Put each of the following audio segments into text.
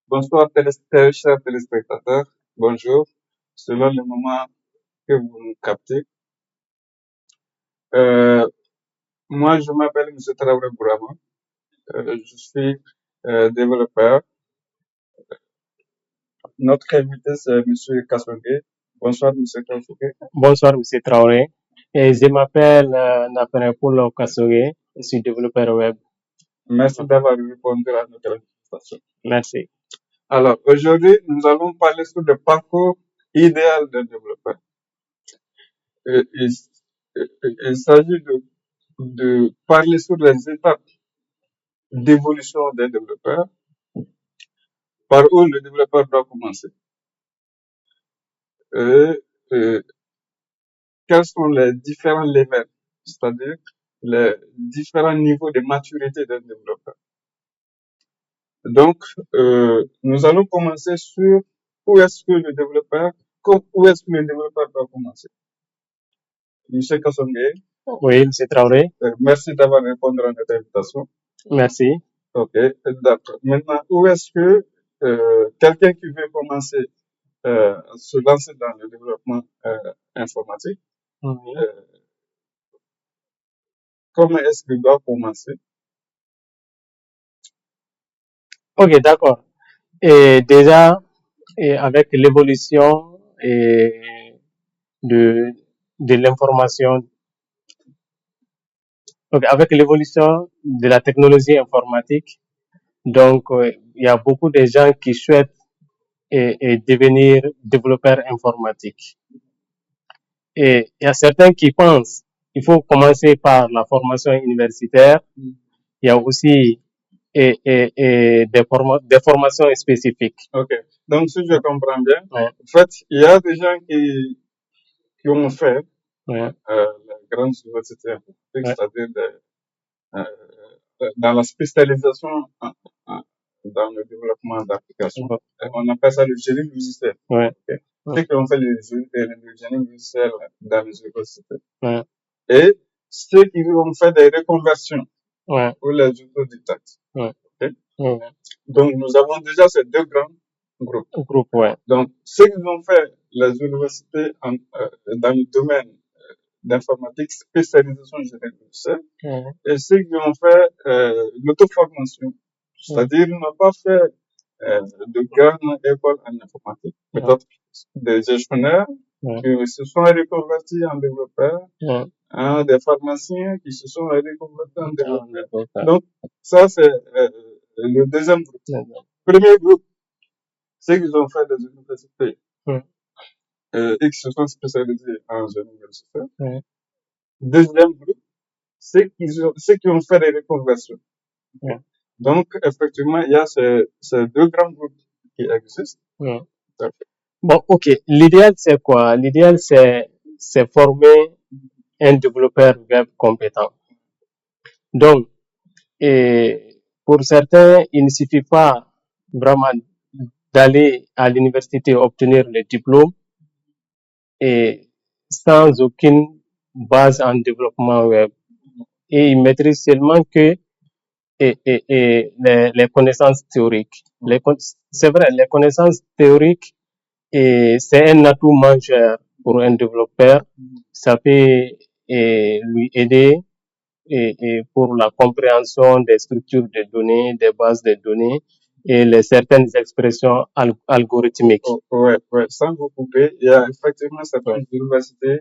Bonsoir, chers téléspectateurs. Bonjour. Selon le moment que vous nous captez. Moi, je m'appelle M. Traoré Bourama. Je suis développeur. Notre invité, c'est M. Kassongue. Bonsoir, M. Kassongue. Bonsoir, M. Traoré. Et je m'appelle Napanepoul Kassoge. Je suis développeur web. Merci d'avoir répondu à notre invitation. Merci. Alors, aujourd'hui, nous allons parler sur le parcours idéal d'un développeur. Il s'agit de parler sur les étapes d'évolution d'un développeur, par où le développeur doit commencer. Et quels sont les différents levels, c'est-à-dire les différents niveaux de maturité d'un développeur. Donc, nous allons commencer sur où est-ce que le développeur doit commencer. Monsieur Kassongue. Oui, M. Traoré. Merci d'avoir répondu à notre invitation. Merci. Ok, d'accord. Maintenant, où est-ce que quelqu'un qui veut commencer se lancer dans le développement informatique, comment est-ce qu'il doit commencer? Ok, d'accord. Et déjà, avec l'évolution de l'information, avec l'évolution de la technologie informatique, donc il y a beaucoup de gens qui souhaitent devenir développeurs informatiques. Et il y a certains qui pensent qu'il faut commencer par la formation universitaire. Il y a aussi des formations spécifiques. Ok. Donc, si je comprends bien, en fait, il y a des gens qui ont fait les grandes universités informatiques, c'est-à-dire dans la spécialisation dans le développement d'applications. On appelle ça le génie logiciel. Ceux qui ont fait le génie logiciel dans les universités. Et ceux qui ont fait des reconversions pour les autodidactes. Donc, nous avons déjà ces deux grands groupes. Donc, ceux qui ont fait les universités dans le domaine d'informatique, spécialisation génie logiciel, et ceux qui ont fait l'auto-formation, c'est-à-dire ils n'ont pas fait de grandes écoles en informatique, peut-être des gestionnaires qui se sont reconvertis en développeurs, des pharmaciens qui se sont reconvertis en développeurs. Donc, ça, c'est le deuxième groupe. Premier groupe, ceux qui ont fait des universités et qui se sont spécialisés en génie logiciel. Deuxième groupe, ceux qui ont fait des reconversions. Donc, effectivement, il y a ces deux grands groupes qui existent. Bon, ok. L'idéal, c'est quoi? L'idéal, c'est former un développeur web compétent. Donc, pour certains, il ne suffit pas vraiment d'aller à l'université obtenir le diplôme et sans aucune base en développement web. Et ils maîtrisent seulement que les connaissances théoriques. C'est vrai, les connaissances théoriques, c'est un atout majeur pour un développeur. Ça peut lui aider pour la compréhension des structures de données, des bases de données et certaines expressions algorithmiques. Ouais, sans vous couper, il y a effectivement certaines universités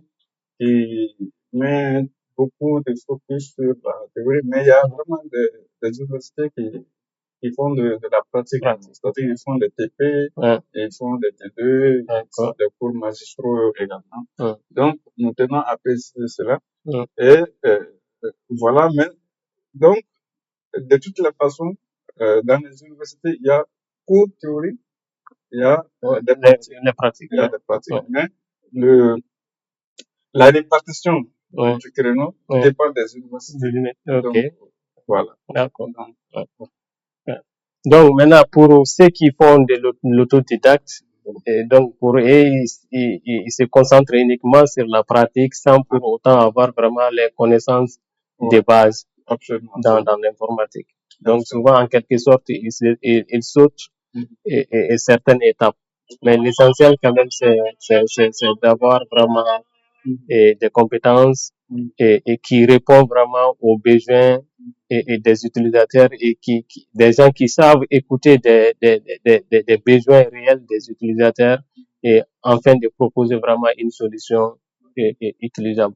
qui mettent beaucoup de focus sur la théorie, mais il y a vraiment des universités qui font de la pratique. C'est-à-dire ils font des TP, ils font des T2, ils font des cours magistraux également. Donc, nous tenons à préciser cela. Et voilà, mais donc, de toutes les façons, dans les universités, il y a cours théorique, il y a des pratiques. Il y a des pratiques. Mais la répartition du créneau dépend des universités. Donc, voilà. D'accord. Donc, maintenant, pour ceux qui font de l'autodidacte, donc pour eux, ils se concentrent uniquement sur la pratique sans pour autant avoir vraiment les connaissances de base dans l'informatique. Donc, souvent, en quelque sorte, ils sautent et certaines étapes. Mais l'essentiel quand même, c'est d'avoir vraiment des compétences et qui répondent vraiment aux besoins et des utilisateurs et des gens qui savent écouter des besoins réels des utilisateurs et enfin de proposer vraiment une solution utilisable.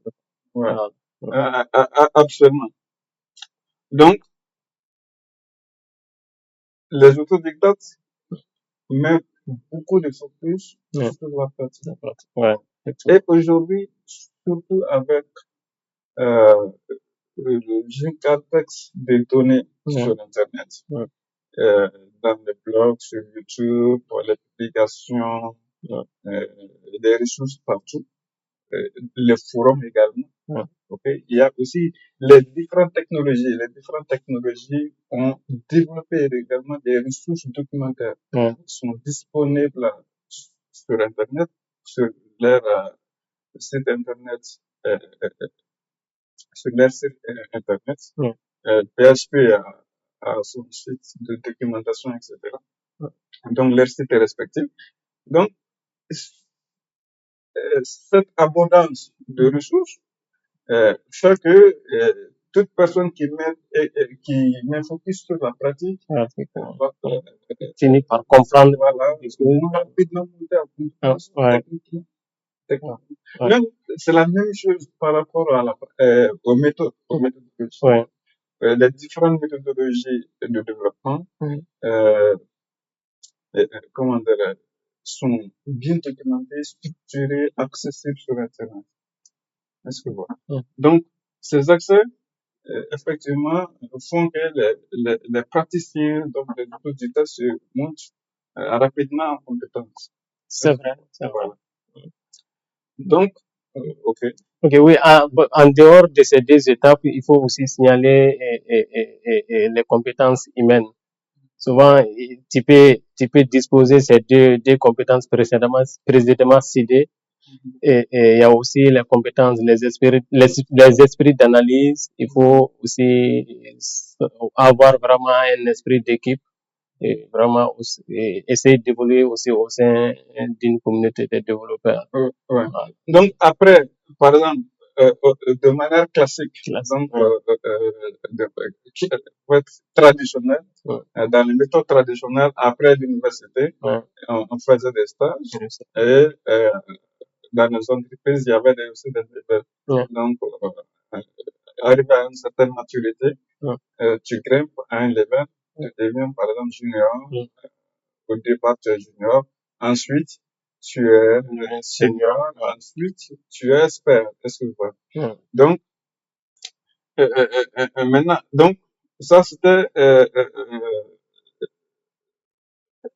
Ouais. Voilà. Absolument. Donc, les autodidactes mettent beaucoup de focus sur la pratique. Ouais. Et aujourd'hui, surtout avec le gigatex des données sur Internet, dans les blogs, sur YouTube, pour les publications, des ressources partout, les forums également. Okay. Il y a aussi les différentes technologies. Les différentes technologies ont développé également des ressources documentaires qui sont disponibles sur Internet, sur leur site Internet, sur leur site Internet. PHP a son site de documentation, etc. Donc, leur site respectif. Donc, cette abondance de ressources fait que toute personne qui met focus sur la pratique va finir par comprendre rapidement monter en compétence technique. Même, c'est la même chose par rapport aux méthodologies. Les différentes méthodologies de développement comment dire, sont bien documentées, structurées, accessibles sur Internet. Est-ce que voilà? Donc, ces accès effectivement, font que les praticiens, donc les autodidactes, se montent rapidement en compétence. C'est vrai. Voilà. Donc, ok. Ok, oui, en dehors de ces deux étapes, il faut aussi signaler les compétences humaines. Souvent, tu peux disposer ces deux compétences précédemment citées. Et il y a aussi les compétences, les esprits d'analyse. Il faut aussi avoir vraiment un esprit d'équipe et vraiment aussi, essayer d'évoluer aussi au sein d'une communauté de développeurs. Ouais. Voilà. Donc, après, par exemple, de manière classique, donc, traditionnelle, dans les méthodes traditionnelles, après l'université, on faisait des stages et dans les entreprises, il y avait aussi des niveaux. Donc, arrivé à une certaine maturité, tu grimpes à un level, tu deviens par exemple junior, au départ tu es junior, ensuite tu es senior, ensuite tu es expert. Est-ce que vous voyez? Donc, maintenant, donc, ça c'était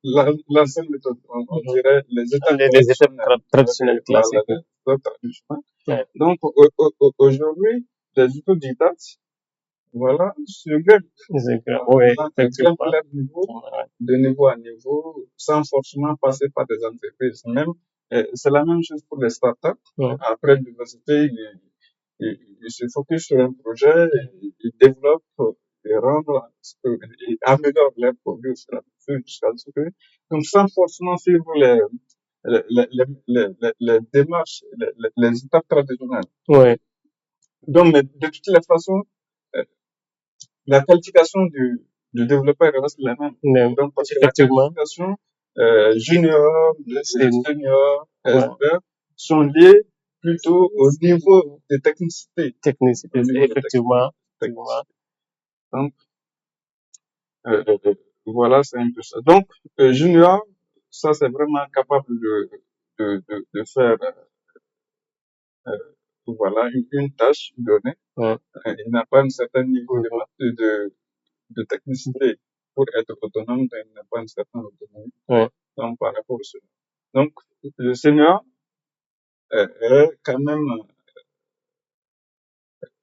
l'ancienne méthode, on dirait les étapes traditionnelles classiques. Voilà, les étapes traditionnelles. Donc, aujourd'hui, les autodidactes, voilà, se grimpent leur niveau, de niveau à niveau, sans forcément passer par des entreprises. Même, c'est la même chose pour les startups. Après l'université, ils se focus sur un projet, ils développent, ils améliorent leurs produits au fur et à mesure jusqu'à ce que, donc sans forcément suivre les démarches, les étapes traditionnelles. Donc, mais de toutes les façons, la qualification du développeur reste la même. Donc, parce que la qualification junior, senior, expert sont liées plutôt au niveau de technicité. Effectivement. Donc, voilà, c'est un peu ça. Donc, junior, ça c'est vraiment capable de faire voilà, une tâche donnée. Il n'a pas un certain niveau de technicité pour être autonome, il n'a pas une certaine autonomie. Donc, par rapport au senior. Donc, le senior est quand même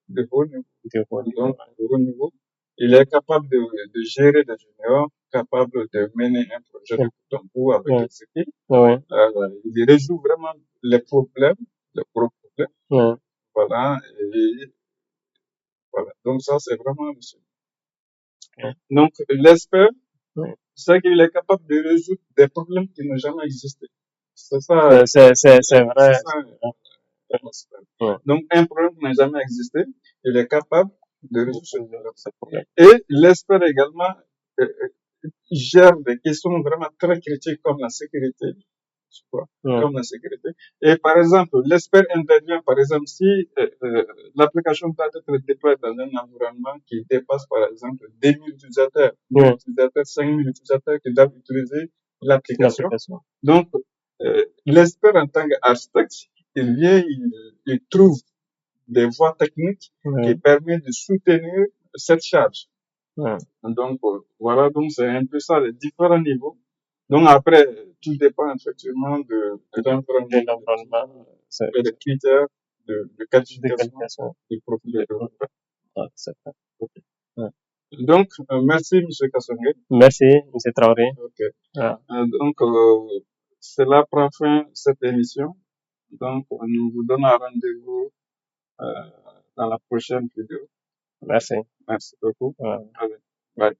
de haut niveau. Donc, de haut niveau. Il est capable de gérer des juniors, capable de mener un projet de bout en bout avec les équipes. Il résout vraiment les problèmes, les gros problèmes. Voilà. Et voilà. Donc, ça, c'est vraiment le senior. Donc, l'expert, c'est qu'il est capable de résoudre des problèmes qui n'ont jamais existé. C'est ça. C'est vrai. C'est ça, un expert. Donc, un problème qui n'a jamais existé, il est capable de résoudre ce problème. Et l'expert également gère des questions vraiment très critiques comme la sécurité. Comme la sécurité. Et par exemple, l'expert intervient, par exemple, si l'application doit être déployée dans un environnement qui dépasse, par exemple, 10 000 utilisateurs, 1 000 utilisateurs, 5 000 utilisateurs qui doivent utiliser l'application. Donc, l'expert en tant qu'architecte, il vient, il trouve des voies techniques qui permettent de soutenir cette charge. Donc, voilà, donc c'est un peu ça, les différents niveaux. Donc après, tout dépend effectivement de l'environnement et des critères de qualification du profil de développeur. Donc, merci M. Kassongue. Merci M. Traoré. Donc, cela prend fin cette émission. Donc, nous vous donnons rendez-vous dans la prochaine vidéo. Merci. Merci beaucoup. Allez, bye.